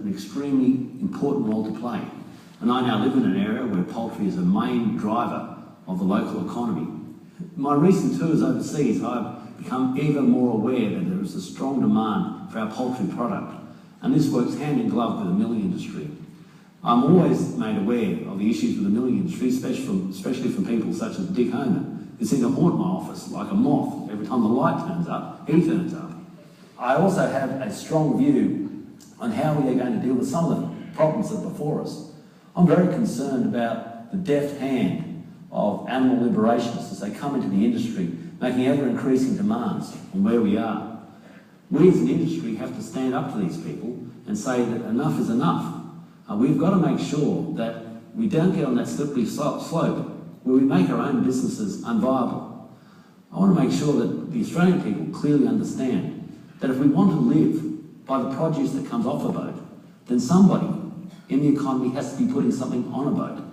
an extremely important role to play. And I now live in an area where poultry is a main driver of the local economy. In my recent tours overseas, I've become even more aware that there is a strong demand for our poultry product, and this works hand in glove with the milling industry. I'm always made aware of the issues with the milling industry, especially from people such as Dick Homer, who seem to haunt my office like a moth. Every time the light turns up, he turns up. I also have a strong view on how we are going to deal with some of the problems that are before us. I'm very concerned about the deft hand of animal liberationists as they come into the industry, making ever-increasing demands on where we are. We as an industry have to stand up to these people and say that enough is enough. We've got to make sure that we don't get on that slippery slope where we make our own businesses unviable. I want to make sure that the Australian people clearly understand that if we want to live by the produce that comes off a boat, then somebody in the economy has to be putting something on a boat.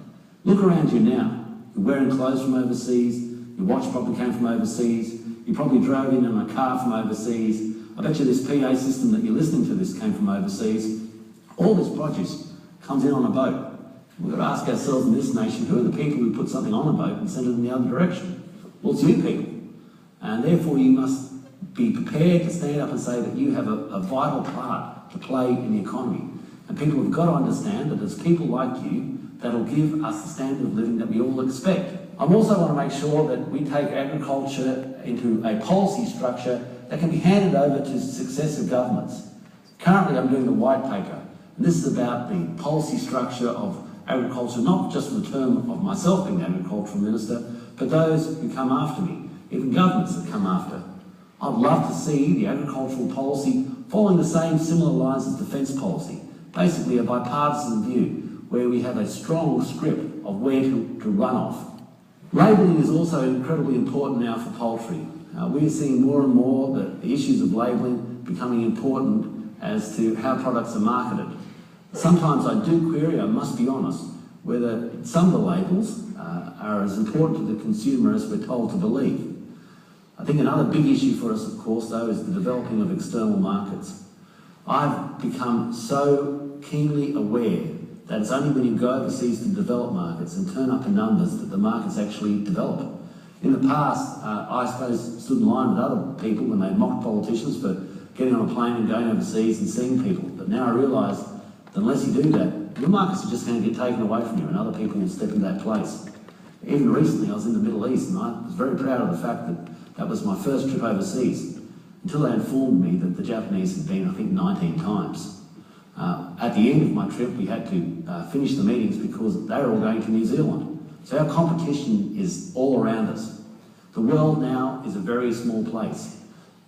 Look around you now. You're wearing clothes from overseas, your watch probably came from overseas, you probably drove in a car from overseas. I bet you this PA system that you're listening to this came from overseas. All this produce comes in on a boat. We've got to ask ourselves in this nation, who are the people who put something on a boat and send it in the other direction? Well, it's you people. And therefore you must be prepared to stand up and say that you have a vital part to play in the economy. And people have got to understand that there's people like you that'll give us the standard of living that we all expect. I also want to make sure that we take agriculture into a policy structure that can be handed over to successive governments. Currently I'm doing the white paper, and this is about the policy structure of agriculture, not just in the term of myself being the agricultural minister, but those who come after me, even governments that come after. I'd love to see the agricultural policy following the same similar lines as defence policy, basically a bipartisan view where we have a strong script of where to run off. Labelling is also incredibly important now for poultry. We are seeing more and more that the issues of labelling becoming important as to how products are marketed. Sometimes I do query, I must be honest, whether some of the labels are as important to the consumer as we're told to believe. I think another big issue for us, of course, though, is the developing of external markets. I've become so keenly aware that it's only when you go overseas to develop markets and turn up in numbers that the markets actually develop. In the past, I suppose stood in line with other people when they mocked politicians for getting on a plane and going overseas and seeing people. But now I realise that unless you do that, your markets are just going to get taken away from you and other people will step in that place. Even recently I was in the Middle East and I was very proud of the fact that that was my first trip overseas, until they informed me that the Japanese had been, I think, 19 times. At the end of my trip, we had to finish the meetings because they were all going to New Zealand. So our competition is all around us. The world now is a very small place.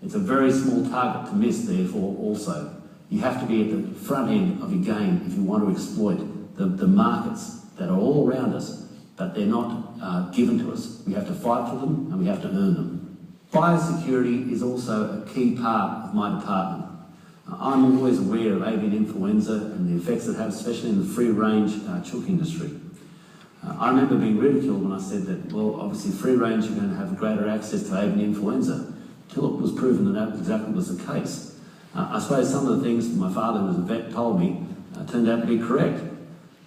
It's a very small target to miss, therefore, also. You have to be at the front end of your game if you want to exploit the markets that are all around us, but they're not given to us. We have to fight for them and we have to earn them. Biosecurity is also a key part of my department. I'm always aware of avian influenza and the effects it has, especially in the free-range chook industry. I remember being ridiculed when I said that, well, obviously free-range you're going to have greater access to avian influenza, until it was proven that that exactly was the case. I suppose some of the things my father, who was a vet, told me turned out to be correct.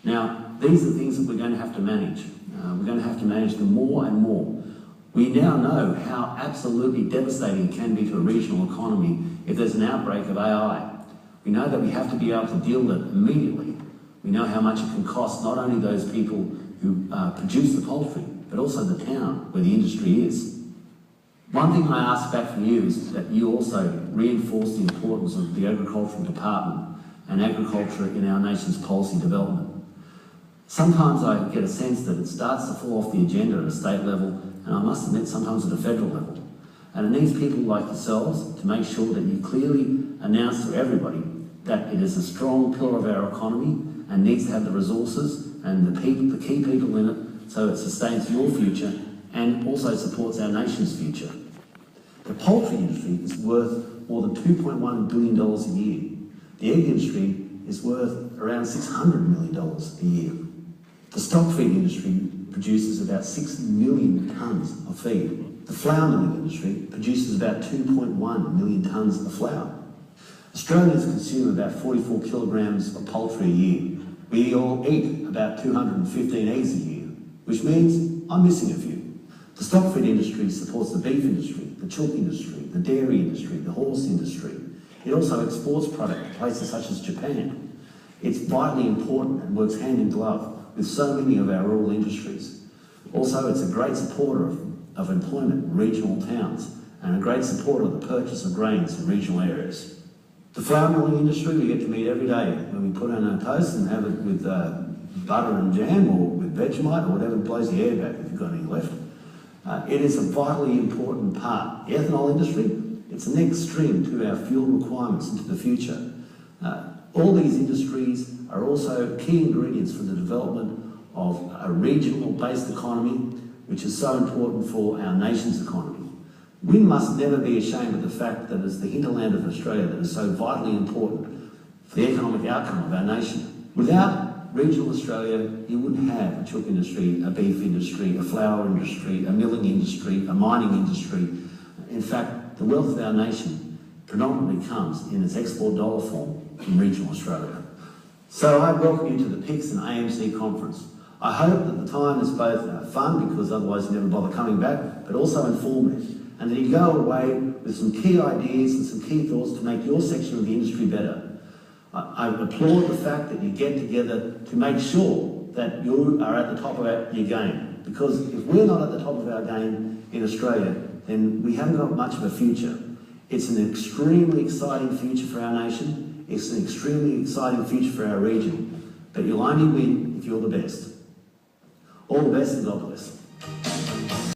Now, these are the things that we're going to have to manage. We're going to have to manage them more and more. We now know how absolutely devastating it can be to a regional economy if there's an outbreak of AI. We know that we have to be able to deal with it immediately. We know how much it can cost not only those people who produce the poultry, but also the town where the industry is. One thing I ask back from you is that you also reinforce the importance of the agricultural department and agriculture in our nation's policy development. Sometimes I get a sense that it starts to fall off the agenda at a state level, and I must admit sometimes at a federal level. And it needs people like yourselves to make sure that you clearly announce to everybody that it is a strong pillar of our economy and needs to have the resources and the key people in it so it sustains your future and also supports our nation's future. The poultry industry is worth more than $2.1 billion a year. The egg industry is worth around $600 million a year. The stock feed industry produces about 6 million tonnes of feed. The flour milling industry produces about 2.1 million tonnes of flour. Australians consume about 44 kilograms of poultry a year. We all eat about 215 eggs a year, which means I'm missing a few. The stock feed industry supports the beef industry, the chulk industry, the dairy industry, the horse industry. It also exports product to places such as Japan. It's vitally important and works hand in glove with so many of our rural industries. Also, it's a great supporter of employment in regional towns and a great supporter of the purchase of grains in regional areas. The flour milling industry we get to meet every day when we put on our toast and have it with butter and jam or with Vegemite or whatever blows your hair back if you've got any left. It is a vitally important part. The ethanol industry, it's the next string to our fuel requirements into the future. All these industries are also key ingredients for the development of a regional-based economy, which is so important for our nation's economy. We must never be ashamed of the fact that it's the hinterland of Australia that is so vitally important for the economic outcome of our nation. Without regional Australia, you wouldn't have a chulk industry, a beef industry, a flour industry, a milling industry, a mining industry. In fact, the wealth of our nation predominantly comes in its export dollar form in regional Australia. So I welcome you to the PIX and AMC conference. I hope that the time is both fun, because otherwise you never bother coming back, but also informative, and that you go away with some key ideas and some key thoughts to make your section of the industry better. I applaud the fact that you get together to make sure that you are at the top of your game, because if we're not at the top of our game in Australia, then we haven't got much of a future. It's an extremely exciting future for our nation. It's an extremely exciting future for our region. But you'll only win if you're the best. All the best and God bless.